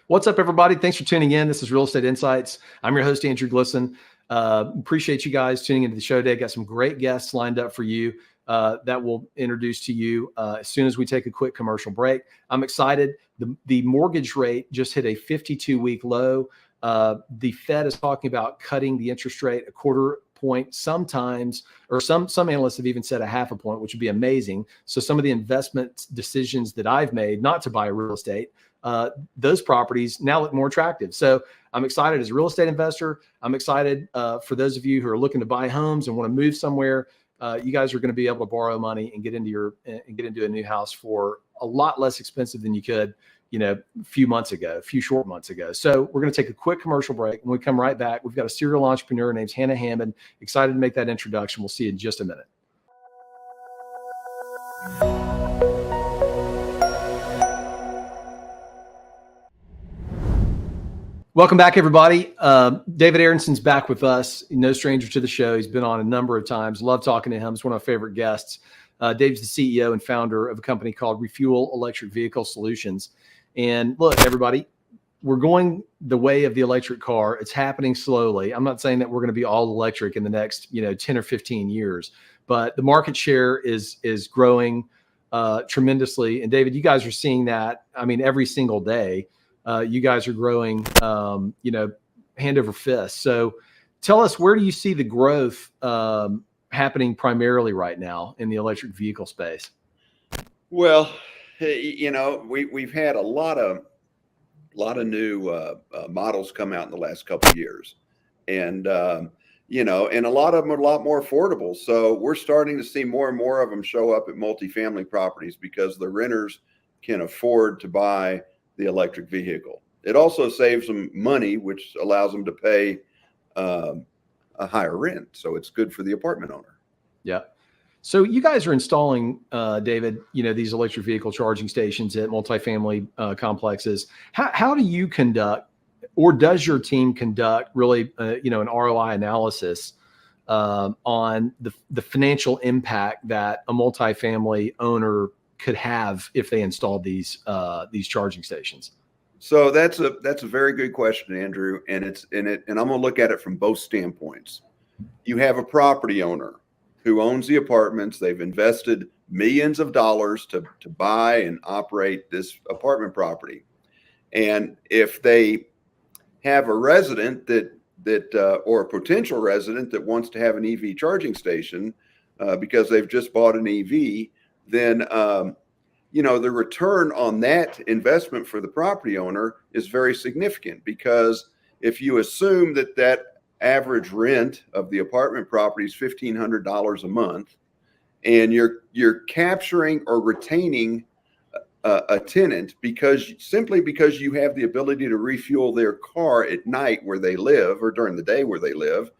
What's up, everybody? Thanks for tuning in. This is Real Estate Insights. I'm your host, Andrew Glisten. Appreciate you guys tuning into the show today. Got some great guests lined up for you that we'll introduce to you as soon as we take a quick commercial break. I'm excited. The mortgage rate just hit a 52-week low. The Fed is talking about cutting the interest rate a quarter point sometimes, or some analysts have even said a half a point, which would be amazing. So some of the investment decisions that I've made not to buy real estate, those properties now look more attractive. So I'm excited as a real estate investor. I'm excited for those of you who are looking to buy homes and want to move somewhere. You guys are going to be able to borrow money and get into a new house for a lot less expensive than you could, a few short months ago. So we're going to take a quick commercial break. When we come right back, we've got a serial entrepreneur named Hannah Hammond. Excited to make that introduction. We'll see you in just a minute. Welcome back, everybody. David Aaronson's back with us. No stranger to the show. He's been on a number of times. Love talking to him. He's one of my favorite guests. Dave's the CEO and founder of a company called Refuel Electric Vehicle Solutions. And look, everybody, we're going the way of the electric car. It's happening slowly. I'm not saying that we're going to be all electric in the next, 10 or 15 years, but the market share is growing tremendously. And David, you guys are seeing that. I mean, every single day, you guys are growing, hand over fist. So tell us, where do you see the growth happening primarily right now in the electric vehicle space? Well, we've had a lot of new models come out in the last couple of years, and and a lot of them are a lot more affordable. So we're starting to see more and more of them show up at multifamily properties because the renters can afford to buy the electric vehicle. It also saves them money, which allows them to pay a higher rent. So it's good for the apartment owner. Yeah. So you guys are installing, David, these electric vehicle charging stations at multifamily complexes. How do you conduct, or does your team conduct, really, an ROI analysis on the financial impact that a multifamily owner could have if they installed these charging stations? So that's a very good question, Andrew, and I'm going to look at it from both standpoints. You have a property owner who owns the apartments. They've invested millions of dollars to buy and operate this apartment property. And if they have a resident or a potential resident that wants to have an EV charging station because they've just bought an EV, then the return on that investment for the property owner is very significant, because if you assume that average rent of the apartment property is $1,500 a month, and you're capturing or retaining a tenant simply because you have the ability to refuel their car at night where they live, or during the day where they live,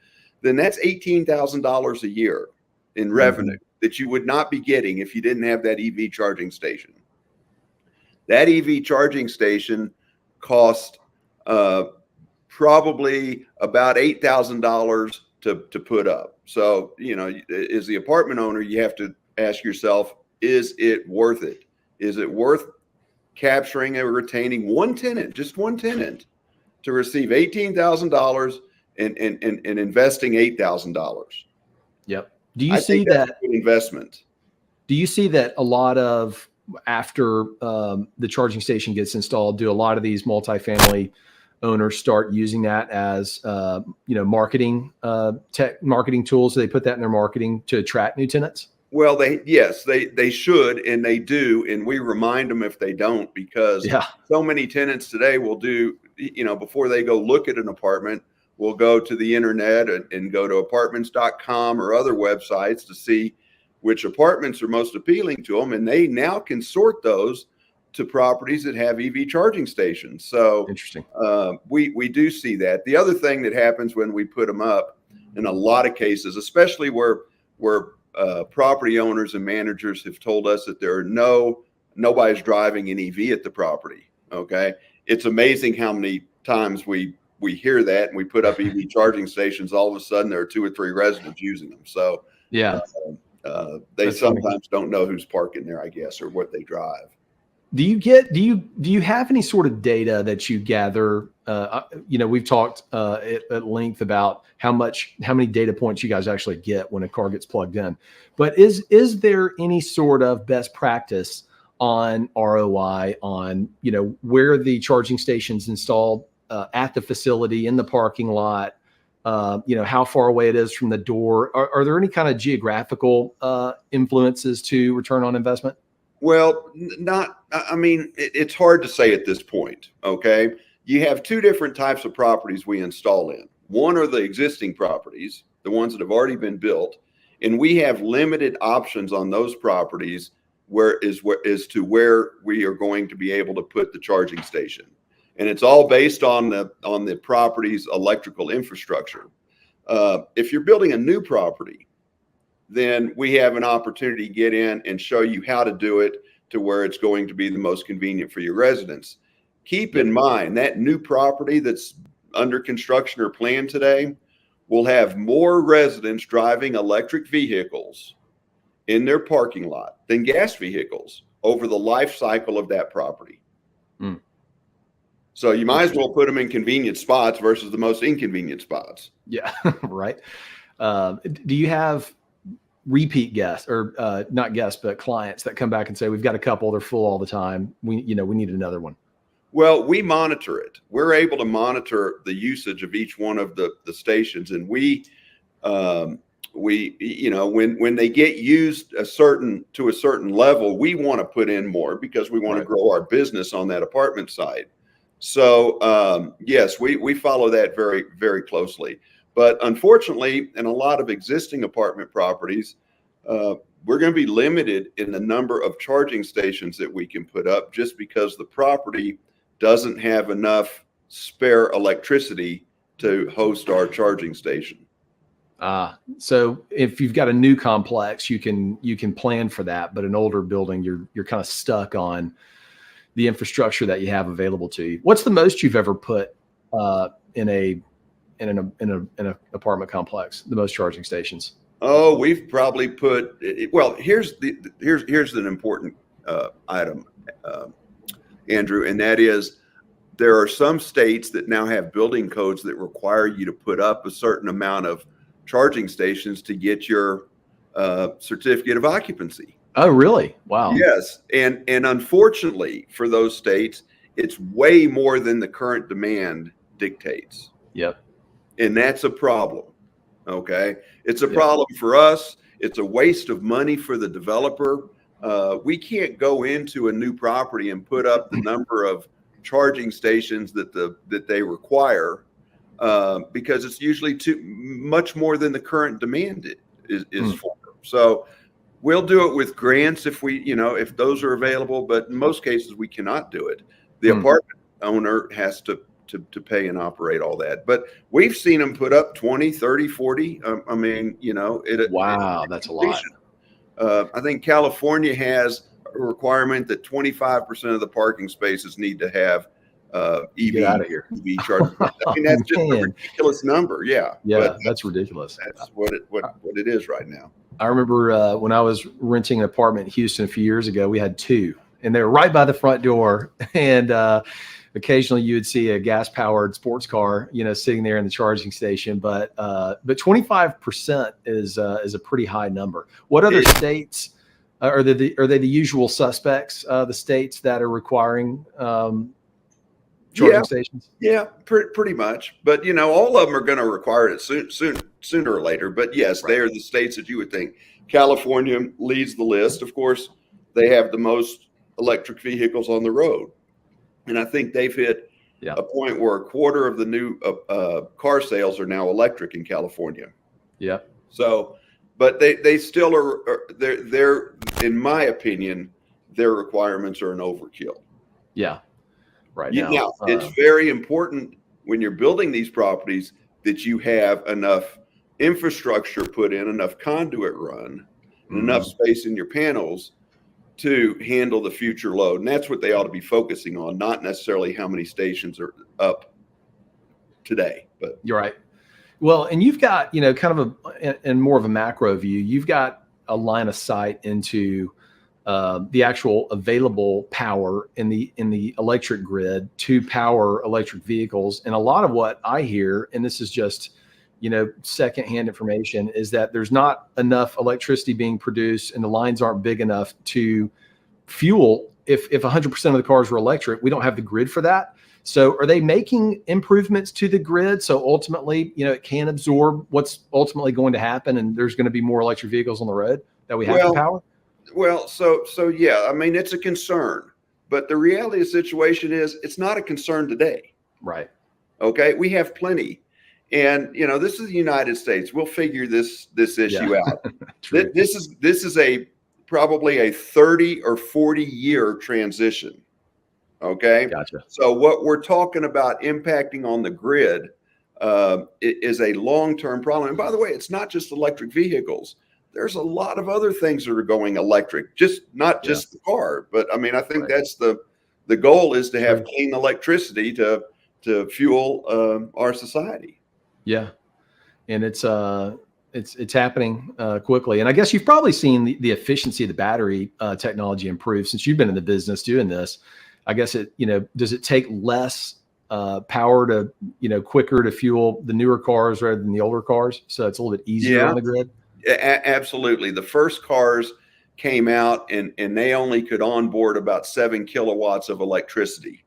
then that's $18,000 a year in revenue that you would not be getting if you didn't have that EV charging station. That EV charging station cost probably about $8,000 to put up. So, as the apartment owner, you have to ask yourself, is it worth it? Is it worth capturing or retaining just one tenant, to receive $18,000 and investing $8,000? Yep. Do you see that investment? Do you see that a lot of, after the charging station gets installed, do a lot of these multifamily owners start using that as marketing tools? So they put that in their marketing to attract new tenants? Well, they should, and they do, and we remind them if they don't, because so many tenants today will do, before they go look at an apartment, will go to the internet and go to apartments.com or other websites to see which apartments are most appealing to them, and they now can sort those to properties that have EV charging stations. So interesting. We do see that. The other thing that happens when we put them up, in a lot of cases, especially where property owners and managers have told us that nobody's driving an EV at the property. Okay, it's amazing how many times we hear that, and we put up EV charging stations. All of a sudden, there are 2 or 3 residents using them. So they sometimes don't know who's parking there, I guess, or what they drive. Do you have any sort of data that you gather? We've talked at length about how many data points you guys actually get when a car gets plugged in. But is there any sort of best practice on ROI on, where the charging station's installed at the facility, in the parking lot, how far away it is from the door? Are there any kind of geographical influences to return on investment? Well, it's hard to say at this point. Okay. You have two different types of properties we install in. One are the existing properties, the ones that have already been built, and we have limited options on those properties as to where we are going to be able to put the charging station. And it's all based on the property's electrical infrastructure. If you're building a new property, then we have an opportunity to get in and show you how to do it to where it's going to be the most convenient for your residents. Keep in mind that new property that's under construction or planned today will have more residents driving electric vehicles in their parking lot than gas vehicles over the life cycle of that property. Mm. So you might as well put them in convenient spots versus the most inconvenient spots. Yeah, right. Do you have repeat guests, or not guests, but clients that come back and say, we've got a couple, they're full all the time, we need another one? Well, we monitor it. We're able to monitor the usage of each one of the stations, and when they get used to a certain level, we want to put in more because we want to grow our business on that apartment side. So yes, we follow that very, very closely. But unfortunately, in a lot of existing apartment properties, we're going to be limited in the number of charging stations that we can put up just because the property doesn't have enough spare electricity to host our charging station. So if you've got a new complex, you can plan for that, but an older building, you're kind of stuck on the infrastructure that you have available to you. What's the most you've ever put in an apartment complex? The most charging stations? Oh, we've probably put. Well, here's an important item, Andrew, and that is there are some states that now have building codes that require you to put up a certain amount of charging stations to get your certificate of occupancy. Oh, really? Wow. Yes. And unfortunately for those states, it's way more than the current demand dictates. Yep. And that's a problem. Okay. It's a problem for us. It's a waste of money for the developer. We can't go into a new property and put up the number of charging stations that they require because it's usually too much more than the current demand is for. So we'll do it with grants if those are available, but in most cases we cannot do it. The apartment owner has to pay and operate all that. But we've seen them put up 20, 30, 40. Wow, that's a lot. I think California has a requirement that 25% of the parking spaces need to have EV. Get out of here. EV charging. I mean, that's just a ridiculous number. Yeah. Yeah, that's ridiculous. That's what it is right now. I remember when I was renting an apartment in Houston a few years ago, we had two, and they were right by the front door. And occasionally you would see a gas-powered sports car, sitting there in the charging station. But 25% is a pretty high number. What other states are they the usual suspects? The states that are requiring charging stations? Yeah, pretty much. But all of them are going to require it sooner or later. But yes, They are the states that you would think. California leads the list. Of course, they have the most electric vehicles on the road. And I think they've hit a point where a quarter of the new car sales are now electric in California. Yeah. So, but they still are. They're in my opinion, their requirements are an overkill. Yeah. Right now, it's very important when you're building these properties that you have enough infrastructure put in, enough conduit run, and enough space in your panels to handle the future load. And that's what they ought to be focusing on, not necessarily how many stations are up today. But you're right. Well, and you've got, kind of in more of a macro view, you've got a line of sight into the actual available power in the electric grid to power electric vehicles. And a lot of what I hear, and this is just, secondhand information, is that there's not enough electricity being produced and the lines aren't big enough to fuel. If 100% of the cars were electric, we don't have the grid for that. So are they making improvements to the grid so ultimately, it can absorb what's ultimately going to happen and there's going to be more electric vehicles on the road that we have to power? Well, so yeah, I mean, it's a concern, but the reality of the situation is it's not a concern today. Right. Okay. We have plenty. And, this is the United States. We'll figure this issue out. This is probably a 30 or 40 year transition. Okay. Gotcha. So what we're talking about impacting on the grid is a long-term problem. And by the way, it's not just electric vehicles. There's a lot of other things that are going electric, not just the car. But I mean, I think that's the goal is to have clean electricity to fuel our society. Yeah. And it's happening quickly. And I guess you've probably seen the efficiency of the battery technology improve since you've been in the business doing this. I guess does it take less power to, quicker to fuel the newer cars rather than the older cars? So it's a little bit easier on the grid. Absolutely. The first cars came out and they only could onboard about 7 kilowatts of electricity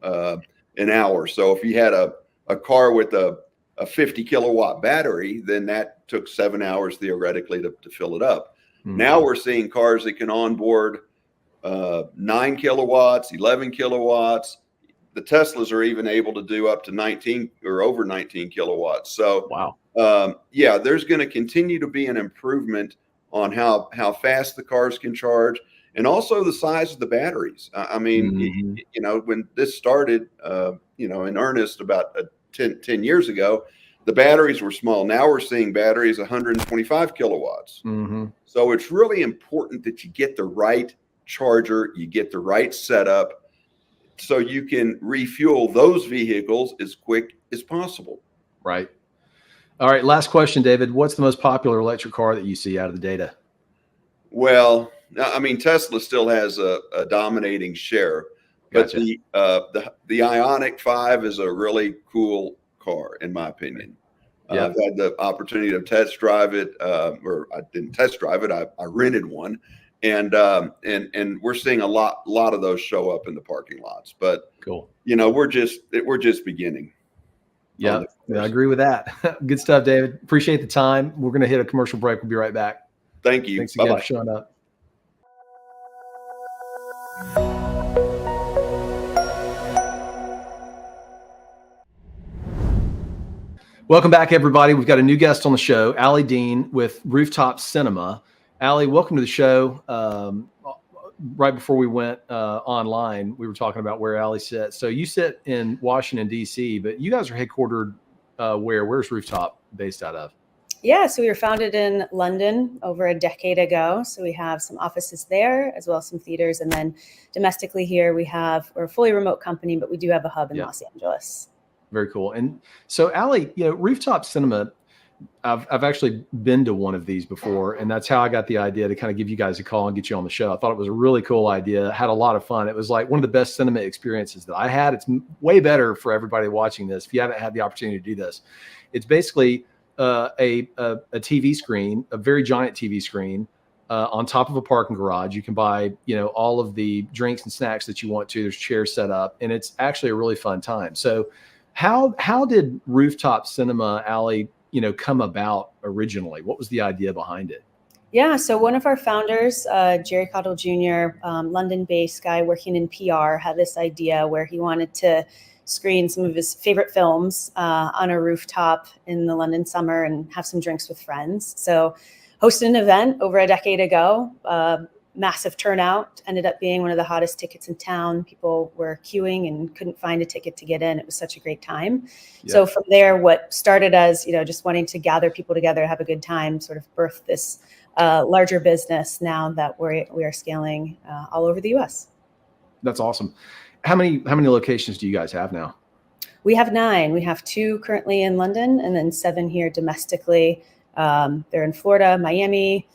an hour. So if you had a car with a 50 kilowatt battery, then that took 7 hours theoretically to fill it up. Mm-hmm. Now we're seeing cars that can onboard 9 kilowatts, 11 kilowatts. The Teslas are even able to do up to 19 or over 19 kilowatts. So, wow. There's going to continue to be an improvement on how fast the cars can charge and also the size of the batteries. I mean, when this started, in earnest about 10 years ago, the batteries were small. Now we're seeing batteries 125 kilowatts. Mm-hmm. So it's really important that you get the right charger, you get the right setup so you can refuel those vehicles as quick as possible. Right. All right. Last question, David. What's the most popular electric car that you see out of the data? Well, I mean, Tesla still has a dominating share, but Gotcha. the Ioniq 5 is a really cool car, in my opinion. Yep. I've had the opportunity to test drive it, or I didn't test drive it. I rented one. And we're seeing a lot of those show up in the parking lots, but cool. We're just beginning. Yeah, I agree with that. Good stuff, David. Appreciate the time. We're going to hit a commercial break. We'll be right back. Thank you. Thanks again for showing up. Welcome back, everybody. We've got a new guest on the show, Allie Dean with Rooftop Cinema. Allie, welcome to the show. Right before we went online, we were talking about where Allie sits. So you sit in Washington, D.C., but you guys are headquartered where? Where's Rooftop based out of? Yeah, so we were founded in London over a decade ago. So we have some offices there as well as some theaters. And then domestically here, we're a fully remote company, but we do have a hub in Los Angeles. Very cool. And so Allie, Rooftop Cinema, I've actually been to one of these before, and that's how I got the idea to kind of give you guys a call and get you on the show. I thought it was a really cool idea. Had a lot of fun. It was like one of the best cinema experiences that I had. It's way better for everybody watching this. If you haven't had the opportunity to do this, it's basically a TV screen, a very giant TV screen on top of a parking garage. You can buy, all of the drinks and snacks that you want to. There's chairs set up, and it's actually a really fun time. So how did Rooftop Cinema, Allie, come about originally? What was the idea behind it? Yeah, so one of our founders, Jerry Cottle Jr., London-based guy working in PR, had this idea where he wanted to screen some of his favorite films on a rooftop in the London summer and have some drinks with friends. So hosted an event over a decade ago, massive turnout, ended up being one of the hottest tickets in town. People were queuing and couldn't find a ticket to get in. It was such a great time. Yeah. So from there, what started as, just wanting to gather people together, have a good time, sort of birthed this larger business now that we are scaling all over the US. That's awesome. How many locations do you guys have now? We have 9. We have 2 currently in London and then 7 here domestically. They're in Florida, Miami,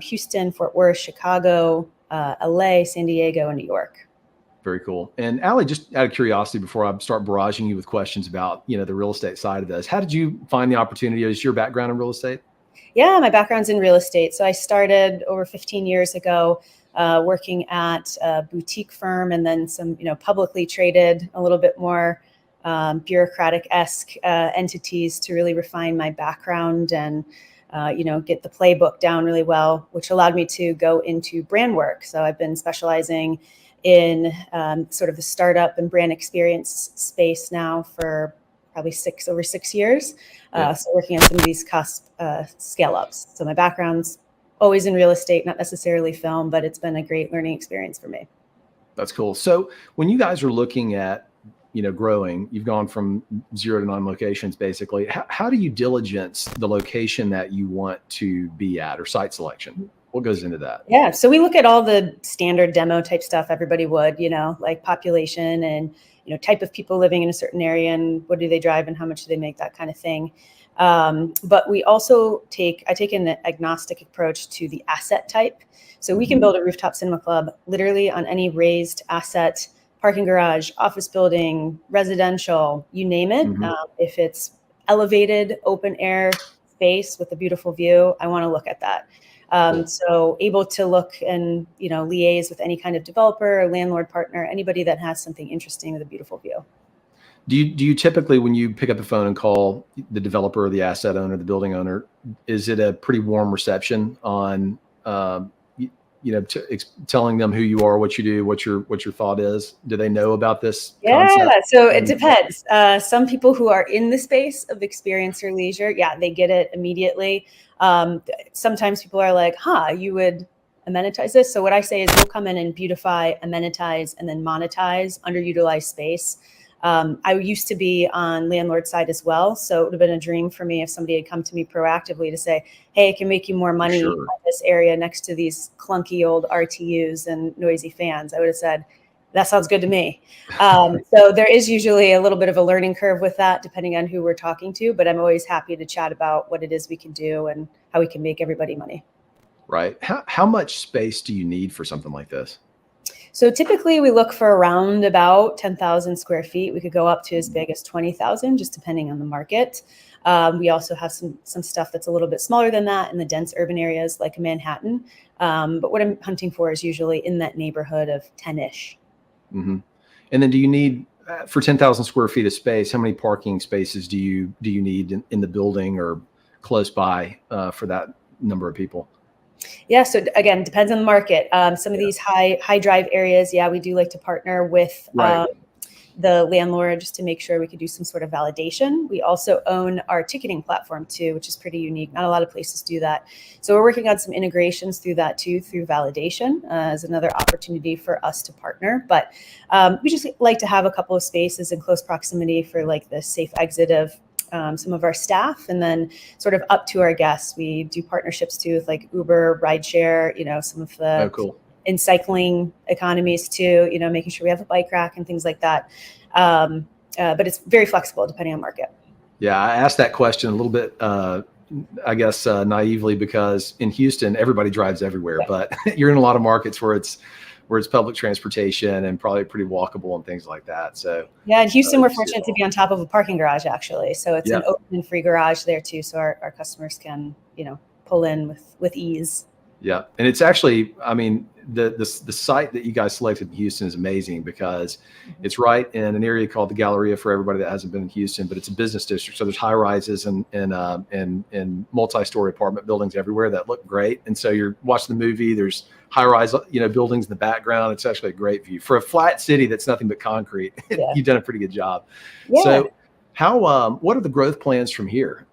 Houston, Fort Worth, Chicago, LA, San Diego, and New York. Very cool. And Allie, just out of curiosity, before I start barraging you with questions about, the real estate side of this, how did you find the opportunity? Is your background in real estate? Yeah, my background's in real estate. So I started over 15 years ago working at a boutique firm, and then some, publicly traded, a little bit more bureaucratic-esque entities to really refine my background and, get the playbook down really well, which allowed me to go into brand work. So I've been specializing in sort of the startup and brand experience space now for probably over 6 years. So working on some of these cusp scale ups. So my background's always in real estate, not necessarily film, but it's been a great learning experience for me. That's cool. So when you guys are looking at, growing, you've gone from 0 to 9 locations, basically. How do you diligence the location that you want to be at, or site selection? What goes into that? Yeah. So we look at all the standard demo type stuff everybody would, like population and, type of people living in a certain area and what do they drive and how much do they make, that kind of thing. But we also I take an agnostic approach to the asset type. So we can build a rooftop cinema club literally on any raised asset, parking garage, office building, residential, you name it. If it's elevated open air space with a beautiful view, I want to look at that. So able to look and, liaise with any kind of developer or landlord partner, anybody that has something interesting with a beautiful view. Do you typically, when you pick up the phone and call the developer or the asset owner, the building owner, is it a pretty warm reception on, telling them who you are, what you do, what your thought is? Do they know about this concept? So it depends. Some people who are in the space of experience or leisure, they get it immediately. Sometimes people are like, you would amenitize this. So what I say is we'll come in and beautify, amenitize, and then monetize underutilized space. I used to be on landlord side as well. So it would have been a dream for me if somebody had come to me proactively to say, hey, I can make you more money in this area next to these clunky old RTUs and noisy fans. I would have said, that sounds good to me. So there is usually a little bit of a learning curve with that, depending on who we're talking to. But I'm always happy to chat about what it is we can do and how we can make everybody money. Right. How much space do you need for something like this? So typically we look for around about 10,000 square feet. We could go up to as big as 20,000, just depending on the market. We also have some stuff that's a little bit smaller than that in the dense urban areas like Manhattan. But what I'm hunting for is usually in that neighborhood of 10-ish. Mm-hmm. And then do you need, for 10,000 square feet of space, how many parking spaces do you need in the building or close by for that number of people? Yeah. So again, depends on the market. Some of these high drive areas, we do like to partner with the landlord just to make sure we could do some sort of validation. We also own our ticketing platform too, which is pretty unique. Not a lot of places do that. So we're working on some integrations through that too, through validation as another opportunity for us to partner. But we just like to have a couple of spaces in close proximity for like the safe exit of some of our staff, and then sort of up to our guests. We do partnerships too with like Uber, rideshare, some of the in cycling economies too, making sure we have a bike rack and things like that. But it's very flexible depending on market. Yeah, I asked that question a little bit, I guess, naively, because in Houston, everybody drives everywhere, but you're in a lot of markets where it's public transportation and probably pretty walkable and things like that. So in Houston, we're fortunate to be on top of a parking garage, actually. So it's an open and free garage there too. So our customers can, pull in with ease. Yeah. And it's actually, the site that you guys selected in Houston is amazing because it's right in an area called the Galleria, for everybody that hasn't been in Houston, but it's a business district. So there's high rises and multi-story apartment buildings everywhere that look great. And so you're watching the movie, there's high rise, buildings in the background. It's actually a great view for a flat city that's nothing but concrete. You've done a pretty good job. Yeah. So what are the growth plans from here?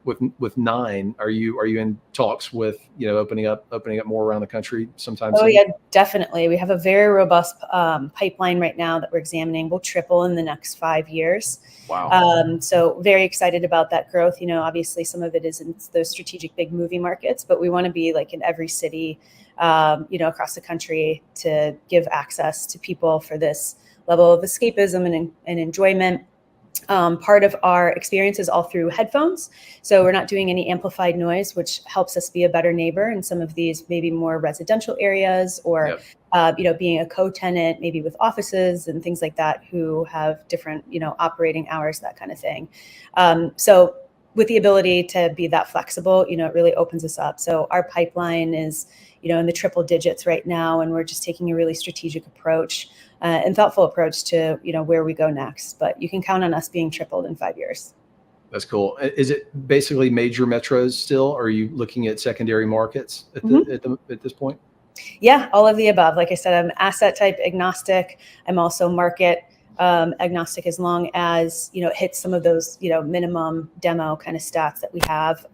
With 9, are you in talks with, opening up more around the country sometime soon? Yeah, definitely. We have a very robust pipeline right now that we're examining. We'll triple in the next 5 years. Wow. So very excited about that growth. Obviously some of it is in those strategic big movie markets, but we want to be like in every city, across the country to give access to people for this level of escapism and enjoyment. Part of our experience is all through headphones. So we're not doing any amplified noise, which helps us be a better neighbor in some of these maybe more residential areas, or being a co-tenant, maybe with offices and things like that, who have different, operating hours, that kind of thing. So with the ability to be that flexible, it really opens us up. So our pipeline is, in the triple digits right now, and we're just taking a really strategic approach and thoughtful approach to, where we go next. But you can count on us being tripled in 5 years. That's cool. Is it basically major metros still? Or are you looking at secondary markets at this point? Yeah, all of the above. Like I said, I'm asset type agnostic. I'm also market agnostic, as long as it hits some of those minimum demo kind of stats that we have.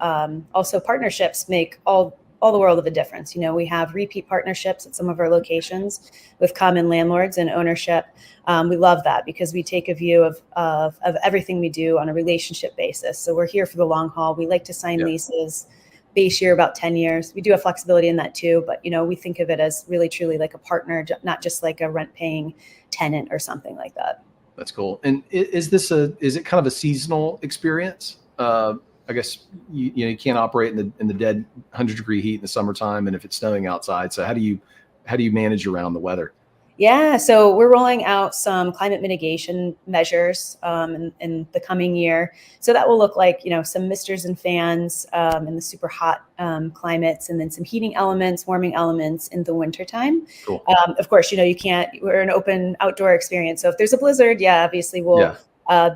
Also, partnerships make all the world of a difference. We have repeat partnerships at some of our locations with common landlords and ownership. We love that because we take a view of everything we do on a relationship basis. So we're here for the long haul. We like to sign leases base year about 10 years. We do have flexibility in that too, but we think of it as really truly like a partner, not just like a rent paying tenant or something like that. That's cool. And is it kind of a seasonal experience? I guess you can't operate in the dead 100-degree heat in the summertime, and if it's snowing outside. So how do you manage around the weather? Yeah, so we're rolling out some climate mitigation measures in the coming year. So that will look like, some misters and fans in the super hot climates, and then some heating elements, warming elements in the wintertime. Cool. Of course, we're an open outdoor experience. So if there's a blizzard, obviously we'll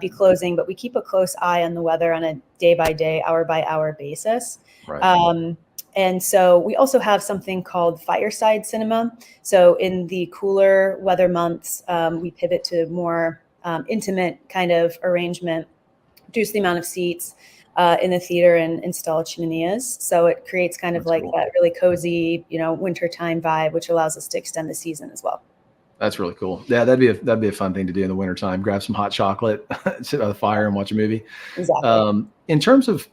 be closing, but we keep a close eye on the weather on a day by day, hour by hour basis. Right. And so we also have something called fireside cinema. So in the cooler weather months, we pivot to more intimate kind of arrangement, reduce the amount of seats in the theater, and install chimeneas. So it creates kind of that really cozy, wintertime vibe, which allows us to extend the season as well. That's really cool. Yeah, that'd be a fun thing to do in the wintertime. Grab some hot chocolate, sit by the fire, and watch a movie. Exactly. In terms of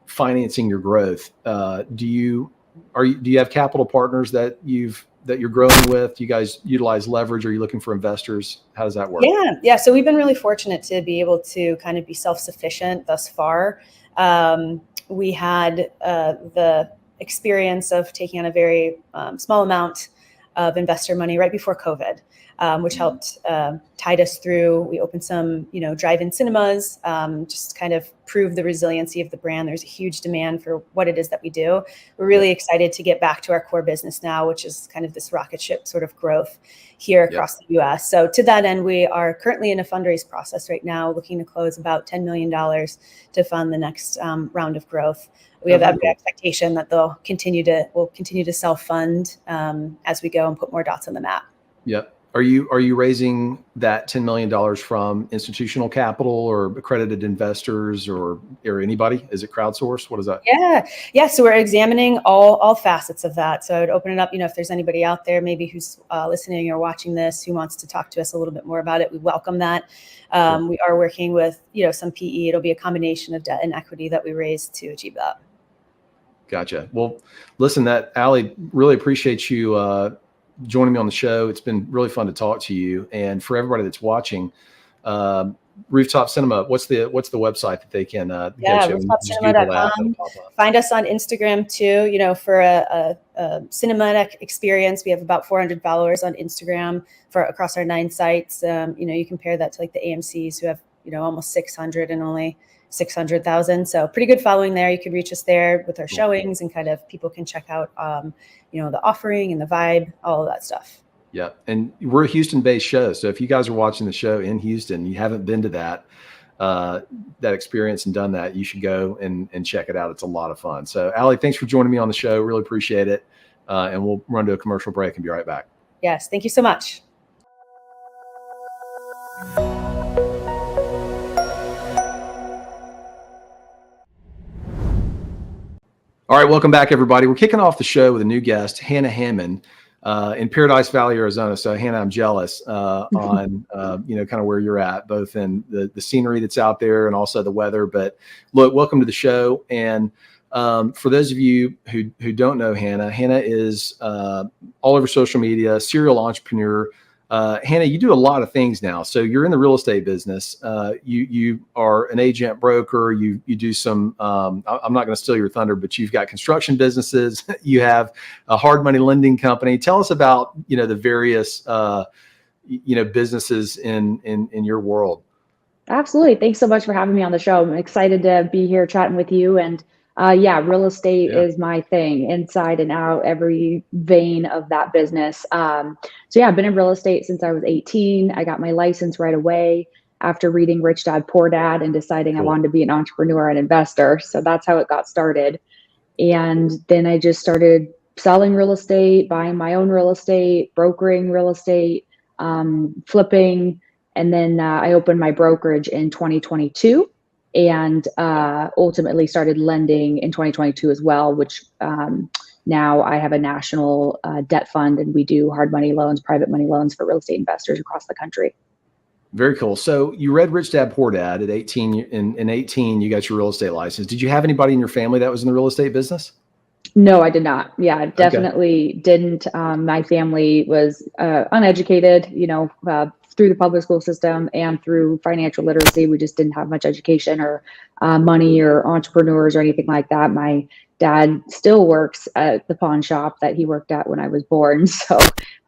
financing your growth, do you have capital partners that you're growing with? Do you guys utilize leverage? Are you looking for investors? How does that work? Yeah. So we've been really fortunate to be able to kind of be self-sufficient thus far. We had the experience of taking on a very small amount of investor money right before COVID, which helped tide us through. We opened some, drive-in cinemas, just kind of prove the resiliency of the brand. There's a huge demand for what it is that we do. We're really excited to get back to our core business now, which is kind of this rocket ship sort of growth here across the U.S. So to that end, we are currently in a fundraise process right now, looking to close about $10 million to fund the next round of growth. We have every expectation that we'll continue to self-fund as we go and put more dots on the map. Yep. Are you raising that $10 million from institutional capital or accredited investors or anybody? Is it crowdsourced? What is that? Yeah. So we're examining all facets of that. So I would open it up, if there's anybody out there maybe who's listening or watching this who wants to talk to us a little bit more about it, we welcome that. We are working with, some PE. It'll be a combination of debt and equity that we raise to achieve that. Gotcha. Well, listen, Allie, really appreciate you joining me on the show. It's been really fun to talk to you. And for everybody that's watching, Rooftop Cinema, what's the website that they can go to? RooftopCinema.com. Find us on Instagram too. For a cinematic experience, we have about 400 followers on Instagram across our 9 sites. You compare that to like the AMCs who have almost 600 and only 600,000. So pretty good following there. You can reach us there with our showings, and kind of people can check out, the offering and the vibe, all of that stuff. Yeah. And we're a Houston-based show. So if you guys are watching the show in Houston, you haven't been to that experience and done that, you should go and check it out. It's a lot of fun. So Allie, thanks for joining me on the show. Really appreciate it. And we'll run to a commercial break and be right back. Yes. Thank you so much. All right, welcome back, everybody. We're kicking off the show with a new guest, Hannah Hammond, in Paradise Valley, Arizona. So, Hannah, I'm jealous on kind of where you're at, both in the scenery that's out there and also the weather. But look, welcome to the show. And for those of you who don't know Hannah is all over social media, serial entrepreneur, Hannah, you do a lot of things now. So you're in the real estate business. You are an agent broker. You do some. I'm not going to steal your thunder, but you've got construction businesses. You have a hard money lending company. Tell us about the various businesses in your world. Absolutely. Thanks so much for having me on the show. I'm excited to be here chatting with you. And real estate is my thing, inside and out, every vein of that business. I've been in real estate since I was 18. I got my license right away after reading Rich Dad, Poor Dad and deciding I wanted to be an entrepreneur and investor. So that's how it got started. And then I just started selling real estate, buying my own real estate, brokering real estate, flipping. And then I opened my brokerage in 2022 and ultimately started lending in 2022 as well, which now I have a national debt fund, and we do hard money loans, private money loans for real estate investors across the country. Very cool. So you read Rich Dad, Poor Dad at 18. In 18, you got your real estate license. Did you have anybody in your family that was in the real estate business? No, I did not. Yeah, definitely didn't. My family was uneducated, through the public school system and through financial literacy. We just didn't have much education or money or entrepreneurs or anything like that. My dad still works at the pawn shop that he worked at when I was born. So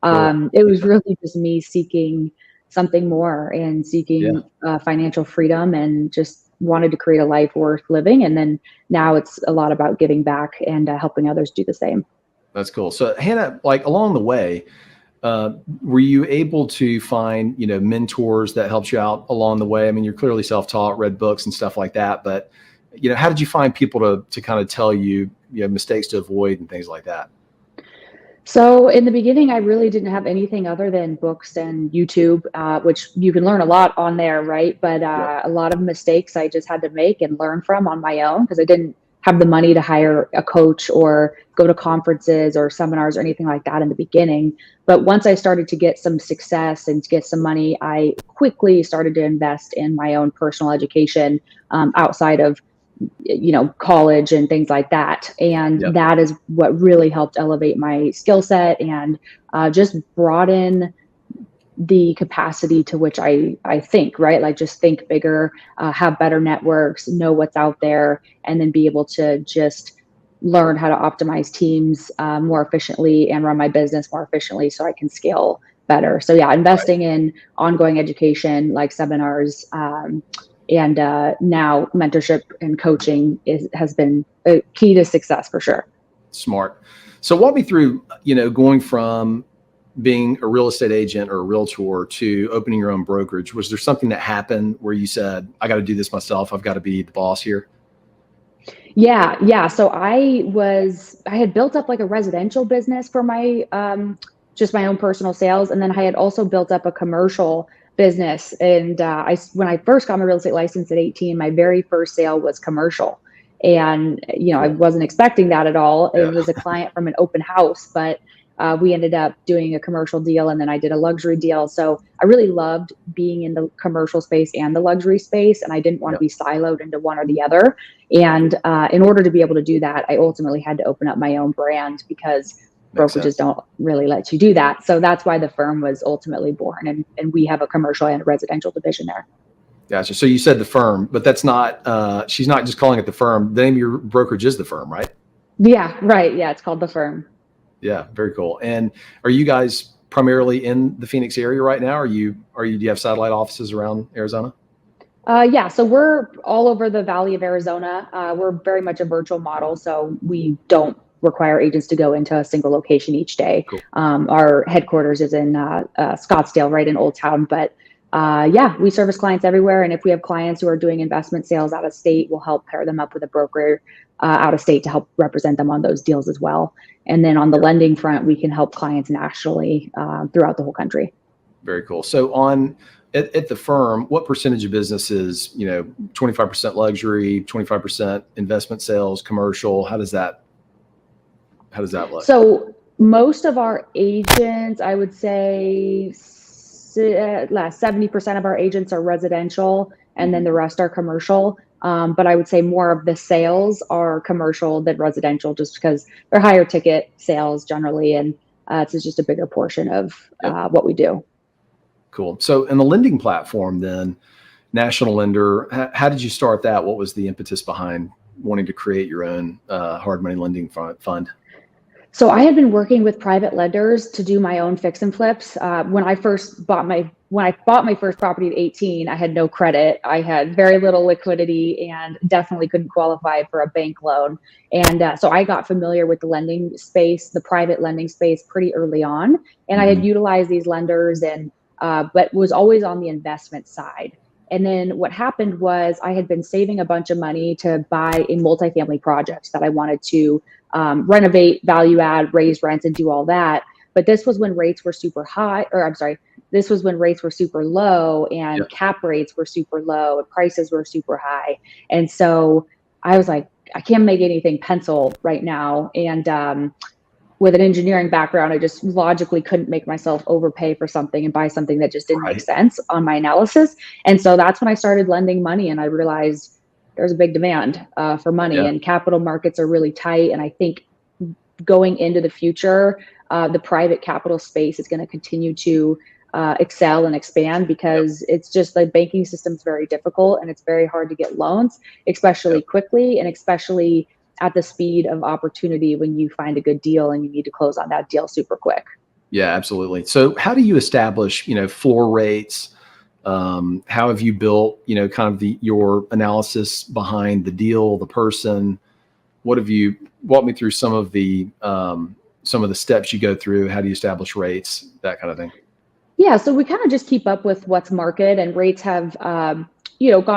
it was really just me seeking something more and seeking financial freedom, and just wanted to create a life worth living. And then now it's a lot about giving back and helping others do the same. That's cool. So Hannah, like along the way, were you able to find, mentors that helped you out along the way? I mean, you're clearly self-taught, read books and stuff like that, but, how did you find people to kind of tell you, mistakes to avoid and things like that? So in the beginning, I really didn't have anything other than books and YouTube, which you can learn a lot on there, right? But a lot of mistakes I just had to make and learn from on my own, because I didn't have the money to hire a coach or go to conferences or seminars or anything like that in the beginning. But once I started to get some success and to get some money, I quickly started to invest in my own personal education outside of college and things like that. And that is what really helped elevate my skill set and just broaden the capacity to which I think, right? Like just think bigger, have better networks, know what's out there, and then be able to just learn how to optimize teams more efficiently and run my business more efficiently so I can scale better. So investing in ongoing education like seminars, and now mentorship and coaching has been a key to success for sure. Smart. So walk me through, going from being a real estate agent or a realtor to opening your own brokerage. Was there something that happened where you said, I got to do this myself, I've got to be the boss here? Yeah. So I had built up like a residential business for my, just my own personal sales. And then I had also built up a commercial business. And when I first got my real estate license at 18, my very first sale was commercial. And, I wasn't expecting that at all. It was a client from an open house, but we ended up doing a commercial deal, and then I did a luxury deal. So I really loved being in the commercial space and the luxury space, and I didn't want to be siloed into one or the other. And in order to be able to do that, I ultimately had to open up my own brand, because brokerages don't really let you do that. So that's why the firm was ultimately born. And we have a commercial and a residential division there. Gotcha. So you said the firm, but that's not, she's not just calling it the firm. The name of your brokerage is the firm, right? Yeah, right. Yeah, it's called the firm. Yeah, very cool. And are you guys primarily in the Phoenix area right now? Do you have satellite offices around Arizona? So we're all over the Valley of Arizona. We're very much a virtual model, so we don't require agents to go into a single location each day. Cool. Our headquarters is in Scottsdale, right in Old Town, but we service clients everywhere. And if we have clients who are doing investment sales out of state, we'll help pair them up with a broker out of state to help represent them on those deals as well. And then on the lending front, we can help clients nationally throughout the whole country. Very cool. So at the firm, what percentage of business is, 25% luxury, 25% investment sales, commercial? How does that look? So most of our agents, I would say 70% of our agents are residential, and then the rest are commercial. But I would say more of the sales are commercial than residential, just because they're higher ticket sales generally, and it's just a bigger portion of what we do. Cool. So in the lending platform, then National Lender, how did you start that? What was the impetus behind wanting to create your own hard money lending fund? So I had been working with private lenders to do my own fix and flips. When I bought my first property at 18, I had no credit. I had very little liquidity and definitely couldn't qualify for a bank loan. And so I got familiar with the lending space, the private lending space, pretty early on. And I had utilized these lenders but was always on the investment side. And then what happened was I had been saving a bunch of money to buy a multifamily project that I wanted to renovate, value add, raise rents, and do all that. But this was when rates were super high, or I'm sorry, this was when rates were super low and cap rates were super low and prices were super high. And so I was like, I can't make anything pencil right now. And with an engineering background, I just logically couldn't make myself overpay for something and buy something that just didn't make sense on my analysis. And so that's when I started lending money, and I realized there's a big demand for money, and capital markets are really tight. And I think going into the future, the private capital space is going to continue to excel and expand because it's just the banking system's very difficult and it's very hard to get loans, especially quickly and especially at the speed of opportunity when you find a good deal and you need to close on that deal super quick. Yeah, absolutely. So how do you establish, floor rates? How have you built, kind of your analysis behind the deal, the person? What have you walk me through some of the steps you go through? How do you establish rates, that kind of thing? Yeah, so we kind of just keep up with what's market, and rates have gone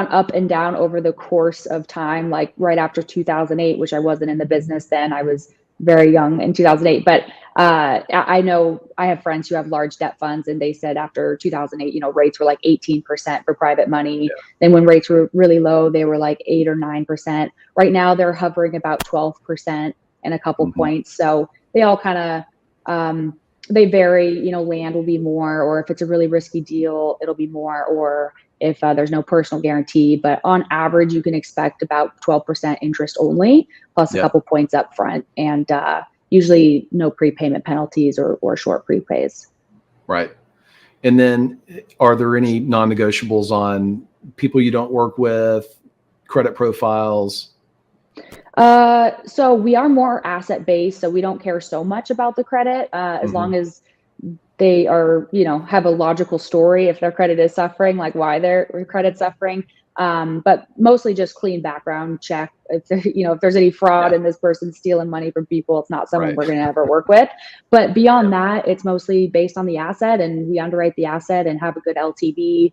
up and down over the course of time, like right after 2008, which I wasn't in the business then. I was very young in 2008, but I know I have friends who have large debt funds, and they said after 2008, rates were like 18% for private money. Yeah. Then when rates were really low, they were like 8 or 9%. Right now they're hovering about 12% and a couple points. So they all kind of, they vary, land will be more, or if it's a really risky deal, it'll be more, or if there's no personal guarantee. But on average, you can expect about 12% interest only, plus a couple points up front, and usually no prepayment penalties or short prepays. Right. And then are there any non-negotiables on people you don't work with, credit profiles? So we are more asset-based, so we don't care so much about the credit, as long as they are, have a logical story. If their credit is suffering, like why their credit's suffering, but mostly just clean background check. If there's any fraud and this person's stealing money from people, it's not someone we're going to ever work with. But beyond that, it's mostly based on the asset, and we underwrite the asset and have a good LTV.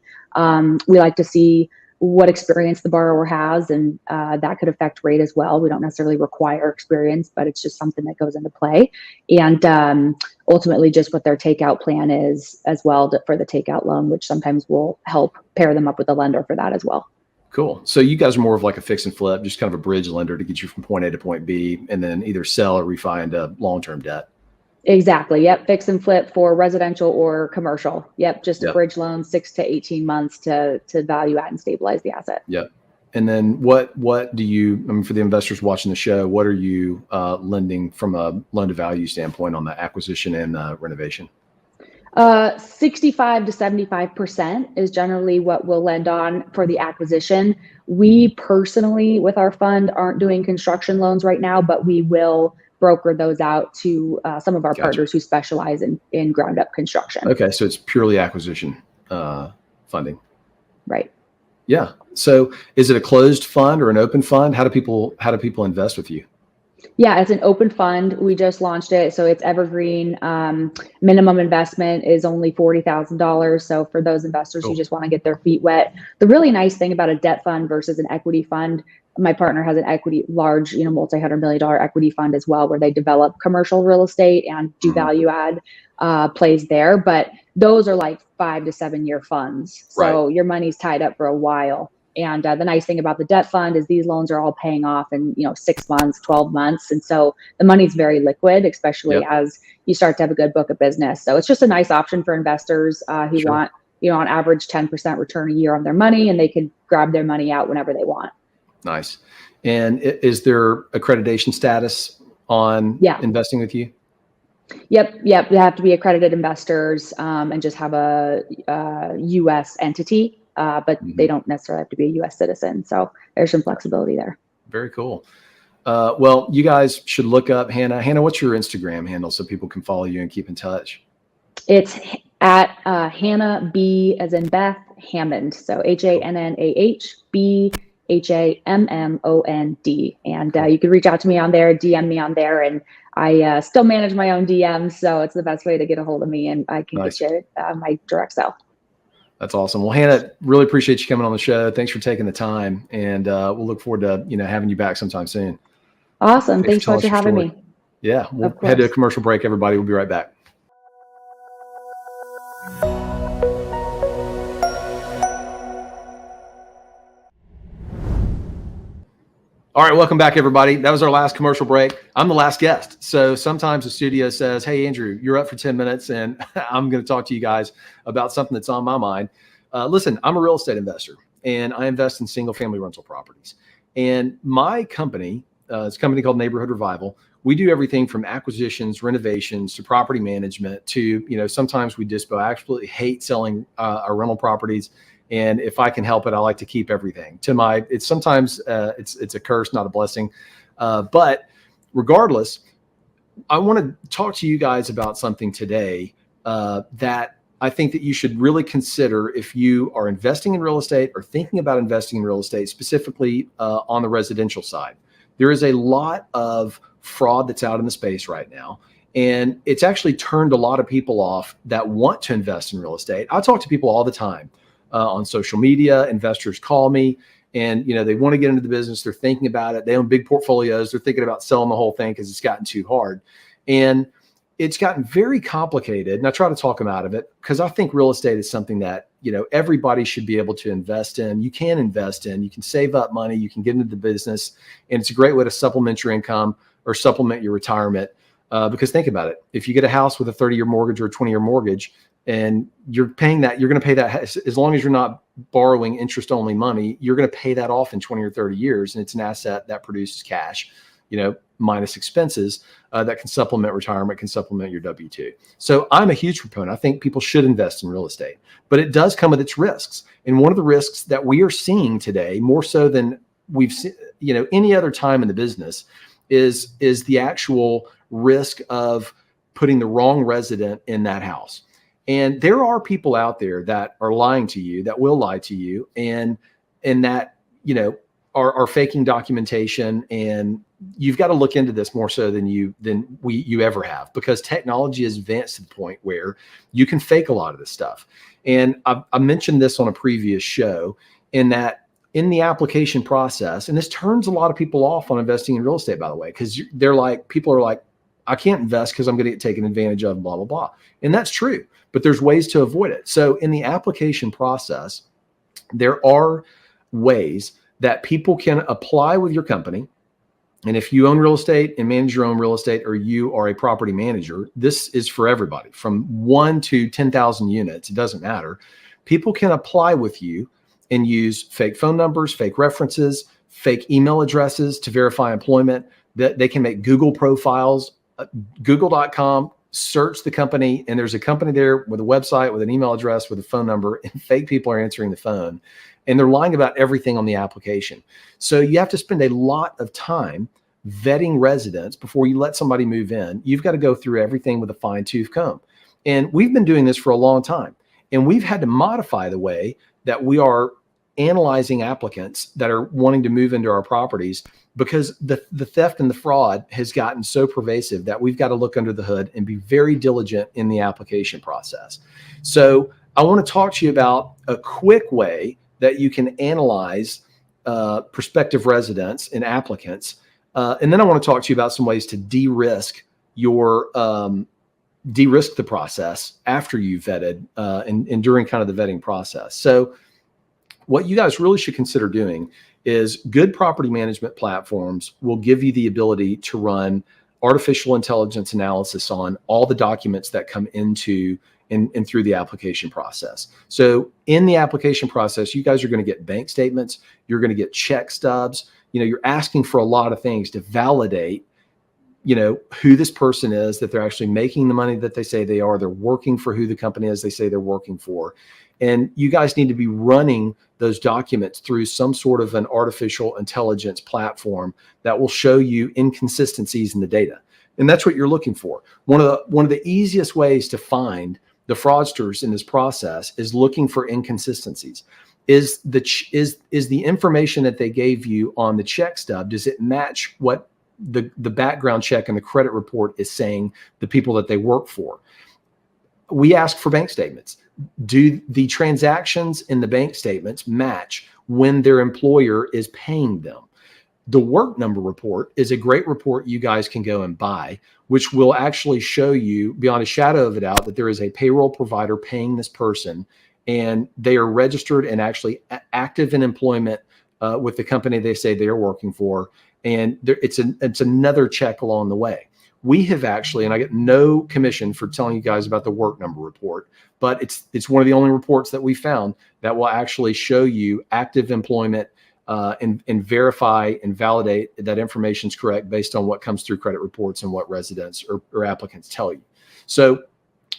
We like to see what experience the borrower has, and that could affect rate as well. We don't necessarily require experience, but it's just something that goes into play. And ultimately just what their takeout plan is as well for the takeout loan, which sometimes will help pair them up with a lender for that as well. Cool. So you guys are more of like a fix and flip, just kind of a bridge lender to get you from point A to point B, and then either sell or refi into long-term debt. Exactly. Yep. Fix and flip for residential or commercial. Yep. Just a bridge loan, 6 to 18 months to value add and stabilize the asset. Yep. And then what do you, for the investors watching the show, what are you lending from a loan to value standpoint on the acquisition and renovation? 65 to 75% is generally what we'll lend on for the acquisition. We personally, with our fund, aren't doing construction loans right now, but we will broker those out to some of our partners who specialize in ground up construction. Okay. So it's purely acquisition funding. Right. Yeah. So is it a closed fund or an open fund? How do people invest with you? Yeah, it's an open fund. We just launched it. So it's evergreen. Minimum investment is only $40,000. So for those investors who just want to get their feet wet, the really nice thing about a debt fund versus an equity fund, my partner has an large, multi-$100 million equity fund as well, where they develop commercial real estate and do value add plays there. But those are like 5 to 7 year funds. So your money's tied up for a while. And the nice thing about the debt fund is these loans are all paying off in 6 months, 12 months. And so the money's very liquid, especially as you start to have a good book of business. So it's just a nice option for investors who want, on average 10% return a year on their money, and they can grab their money out whenever they want. Nice. And is there accreditation status on investing with you? Yep. They have to be accredited investors and just have a U.S. entity, but they don't necessarily have to be a U.S. citizen. So there's some flexibility there. Very cool. Well, you guys should look up Hannah. Hannah, what's your Instagram handle so people can follow you and keep in touch? It's at Hannah B as in Beth Hammond. So HannahBHammond. And you can reach out to me on there, DM me on there. And I still manage my own DMs. So it's the best way to get a hold of me. And I can get you my direct cell. That's awesome. Well, Hannah, really appreciate you coming on the show. Thanks for taking the time. And we'll look forward to, having you back sometime soon. Awesome. Thanks so much for having me. Yeah. We'll head to a commercial break, everybody. We'll be right back. All right, welcome back, everybody. That was our last commercial break. I'm the last guest. So sometimes the studio says, hey, Andrew, you're up for 10 minutes, and I'm going to talk to you guys about something that's on my mind. Listen, I'm a real estate investor, and I invest in single-family rental properties. And my company, it's a company called Neighborhood Revival. We do everything from acquisitions, renovations, to property management, to, sometimes we dispo. I absolutely hate selling our rental properties. And if I can help it, I like to keep everything. It's sometimes it's a curse, not a blessing. But regardless, I want to talk to you guys about something today that I think that you should really consider if you are investing in real estate or thinking about investing in real estate, specifically on the residential side. There is a lot of fraud that's out in the space right now. And it's actually turned a lot of people off that want to invest in real estate. I talk to people all the time. On social media, investors call me and, they want to get into the business. They're thinking about it. They own big portfolios. They're thinking about selling the whole thing because it's gotten too hard. And it's gotten very complicated. And I try to talk them out of it because I think real estate is something that, everybody should be able to invest in. You can invest in, you can save up money, you can get into the business. And it's a great way to supplement your income or supplement your retirement. Because think about it. If you get a house with a 30-year mortgage or a 20-year mortgage, and you're paying that, you're going to pay that as long as you're not borrowing interest only money, you're going to pay that off in 20 or 30 years. And it's an asset that produces cash, minus expenses that can supplement retirement, can supplement your W-2. So I'm a huge proponent. I think people should invest in real estate, but it does come with its risks. And one of the risks that we are seeing today, more so than we've seen, any other time in the business, is the actual risk of putting the wrong resident in that house. And there are people out there that are lying to you, that will lie to you, and that, are faking documentation. And you've got to look into this more so than you ever have, because technology has advanced to the point where you can fake a lot of this stuff. And I mentioned this on a previous show, in that in the application process, and this turns a lot of people off on investing in real estate, by the way, because people are like, I can't invest because I'm going to get taken advantage of, blah, blah, blah. And that's true, but there's ways to avoid it. So in the application process, there are ways that people can apply with your company. And if you own real estate and manage your own real estate, or you are a property manager, this is for everybody from 1 to 10,000 units. It doesn't matter. People can apply with you and use fake phone numbers, fake references, fake email addresses to verify employment. That they can make Google profiles. Google.com, search the company, and there's a company there with a website, with an email address, with a phone number, and fake people are answering the phone, and they're lying about everything on the application. So you have to spend a lot of time vetting residents before you let somebody move in. You've got to go through everything with a fine-tooth comb. And we've been doing this for a long time, and we've had to modify the way that we are analyzing applicants that are wanting to move into our properties, because the theft and the fraud has gotten so pervasive that we've got to look under the hood and be very diligent in the application process. So I want to talk to you about a quick way that you can analyze prospective residents and applicants. And then I want to talk to you about some ways to de-risk the process after you've vetted and during kind of the vetting process. So what you guys really should consider doing is good property management platforms will give you the ability to run artificial intelligence analysis on all the documents that come into and through the application process. So in the application process, you guys are going to get bank statements, you're going to get check stubs. You're asking for a lot of things to validate, who this person is, that they're actually making the money that they say they are. They're working for who the company is they say they're working for. And you guys need to be running those documents through some sort of an artificial intelligence platform that will show you inconsistencies in the data. And that's what you're looking for. One of the easiest ways to find the fraudsters in this process is looking for inconsistencies. Is the information that they gave you on the check stub, does it match what the background check and the credit report is saying the people that they work for? We ask for bank statements. Do the transactions in the bank statements match when their employer is paying them? The work number report is a great report you guys can go and buy, which will actually show you beyond a shadow of a doubt that there is a payroll provider paying this person, and they are registered and actually active in employment with the company they say they are working for. And it's another check along the way. We have actually, and I get no commission for telling you guys about the work number report, but it's one of the only reports that we found that will actually show you active employment and verify and validate that information is correct based on what comes through credit reports and what residents or applicants tell you. So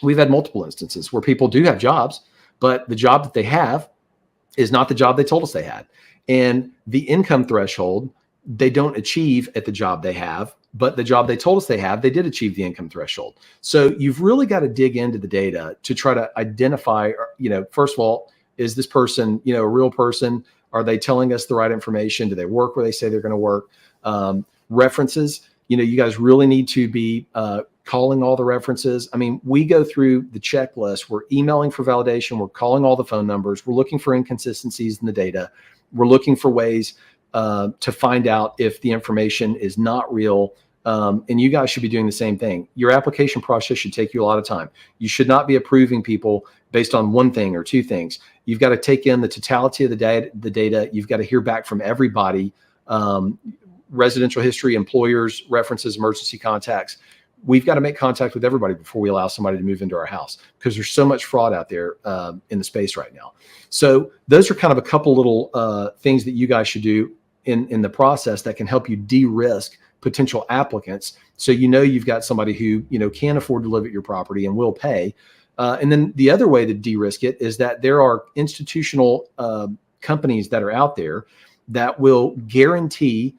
we've had multiple instances where people do have jobs, but the job that they have is not the job they told us they had. And the income threshold, they don't achieve at the job they have, but the job they told us they have, they did achieve the income threshold. So you've really got to dig into the data to try to identify, first of all, is this person, a real person? Are they telling us the right information? Do they work where they say they're going to work? References, you guys really need to be calling all the references. I mean, we go through the checklist. We're emailing for validation. We're calling all the phone numbers. We're looking for inconsistencies in the data. We're looking for ways to find out if the information is not real. And you guys should be doing the same thing. Your application process should take you a lot of time. You should not be approving people based on one thing or two things. You've got to take in the totality of the data. You've got to hear back from everybody, residential history, employers, references, emergency contacts. We've got to make contact with everybody before we allow somebody to move into our house, because there's so much fraud out there in the space right now. So those are kind of a couple little things that you guys should do in the process that can help you de-risk potential applicants. So you've got somebody who can afford to live at your property and will pay. And then the other way to de-risk it is that there are institutional companies that are out there that will guarantee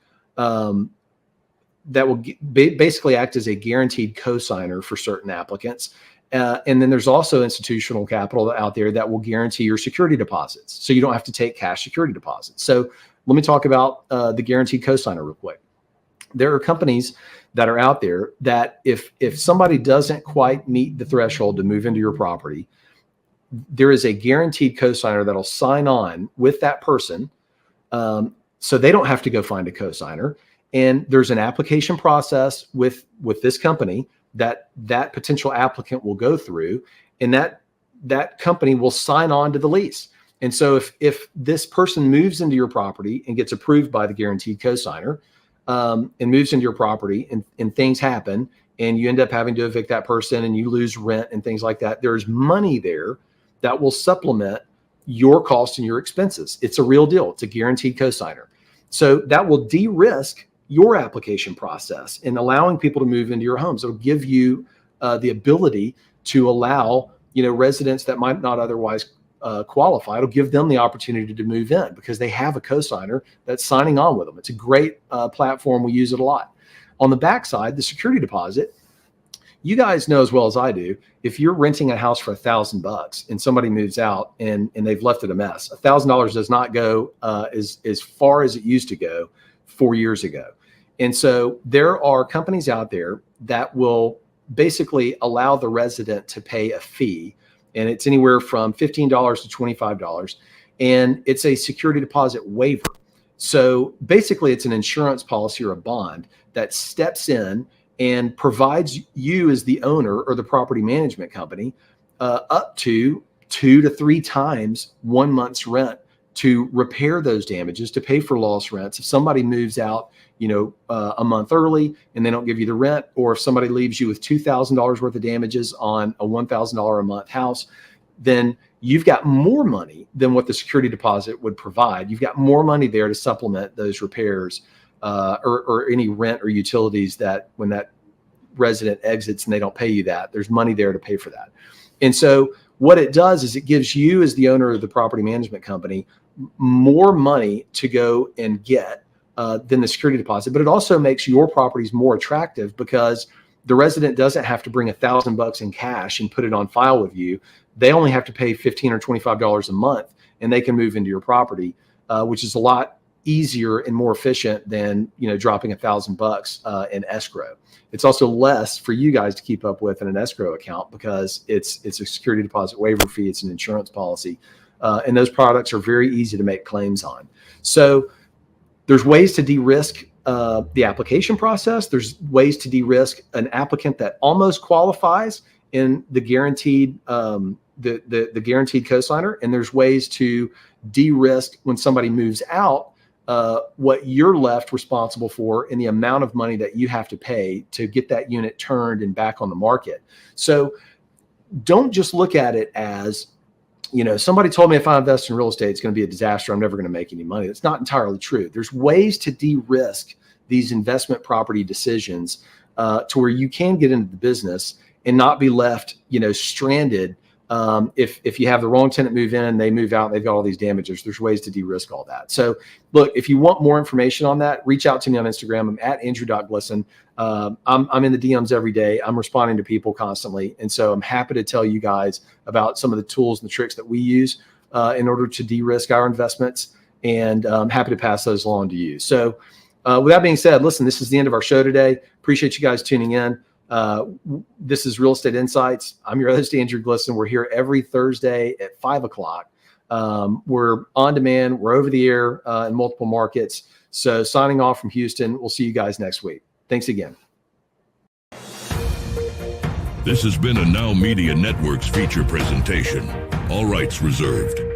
that will basically act as a guaranteed cosigner for certain applicants. And then there's also institutional capital out there that will guarantee your security deposits, so you don't have to take cash security deposits. So let me talk about the guaranteed cosigner real quick. There are companies that are out there that if somebody doesn't quite meet the threshold to move into your property, there is a guaranteed cosigner that'll sign on with that person, so they don't have to go find a cosigner. And there's an application process with this company that potential applicant will go through, and that company will sign on to the lease. And so if this person moves into your property and gets approved by the guaranteed cosigner, and moves into your property, and things happen, and you end up having to evict that person and you lose rent and things like that, there's money there that will supplement your costs and your expenses. It's a real deal. It's a guaranteed cosigner. So that will de-risk your application process in allowing people to move into your homes. It'll give you the ability to allow residents that might not otherwise qualify. It'll give them the opportunity to move in because they have a cosigner that's signing on with them. It's a great platform. We use it a lot. On the backside, the security deposit, you guys know as well as I do, if you're renting a house for $1,000 and somebody moves out and they've left it a mess, $1,000 does not go as far as it used to go 4 years ago. And so there are companies out there that will basically allow the resident to pay a fee, and it's anywhere from $15 to $25, and it's a security deposit waiver. So basically it's an insurance policy or a bond that steps in and provides you as the owner or the property management company up to 2 to 3 times 1 month's rent to repair those damages, to pay for lost rents. If somebody moves out, a month early and they don't give you the rent, or if somebody leaves you with $2,000 worth of damages on a $1,000 a month house, then you've got more money than what the security deposit would provide. You've got more money there to supplement those repairs or any rent or utilities that when that resident exits and they don't pay you that, there's money there to pay for that. And so what it does is it gives you, as the owner of the property management company, more money to go and get than the security deposit. But it also makes your properties more attractive because the resident doesn't have to bring $1,000 in cash and put it on file with you. They only have to pay $15 or $25 a month, and they can move into your property, which is a lot easier and more efficient than, you know, dropping $1,000 in escrow. It's also less for you guys to keep up with in an escrow account because it's a security deposit waiver fee. It's an insurance policy. And those products are very easy to make claims on. So there's ways to de-risk the application process. There's ways to de-risk an applicant that almost qualifies in the guaranteed the guaranteed cosigner. And there's ways to de-risk when somebody moves out, what you're left responsible for and the amount of money that you have to pay to get that unit turned and back on the market. So don't just look at it as, you know, somebody told me if I invest in real estate, it's going to be a disaster. I'm never going to make any money. That's not entirely true. There's ways to de-risk these investment property decisions to where you can get into the business and not be left, you know, stranded. If you have the wrong tenant move in, they move out, they've got all these damages. There's ways to de-risk all that. So look, if you want more information on that, reach out to me on Instagram. I'm at Andrew.Glisten. I'm in the DMs every day. I'm responding to people constantly. And so I'm happy to tell you guys about some of the tools and the tricks that we use in order to de-risk our investments. And I'm happy to pass those along to you. So with that being said, listen, this is the end of our show today. Appreciate you guys tuning in. This is Real Estate Insights. I'm your host, Andrew Glisten. We're here every Thursday at 5 o'clock. We're on demand. We're over the air in multiple markets. So signing off from Houston. We'll see you guys next week. Thanks again. This has been a Now Media Networks feature presentation. All rights reserved.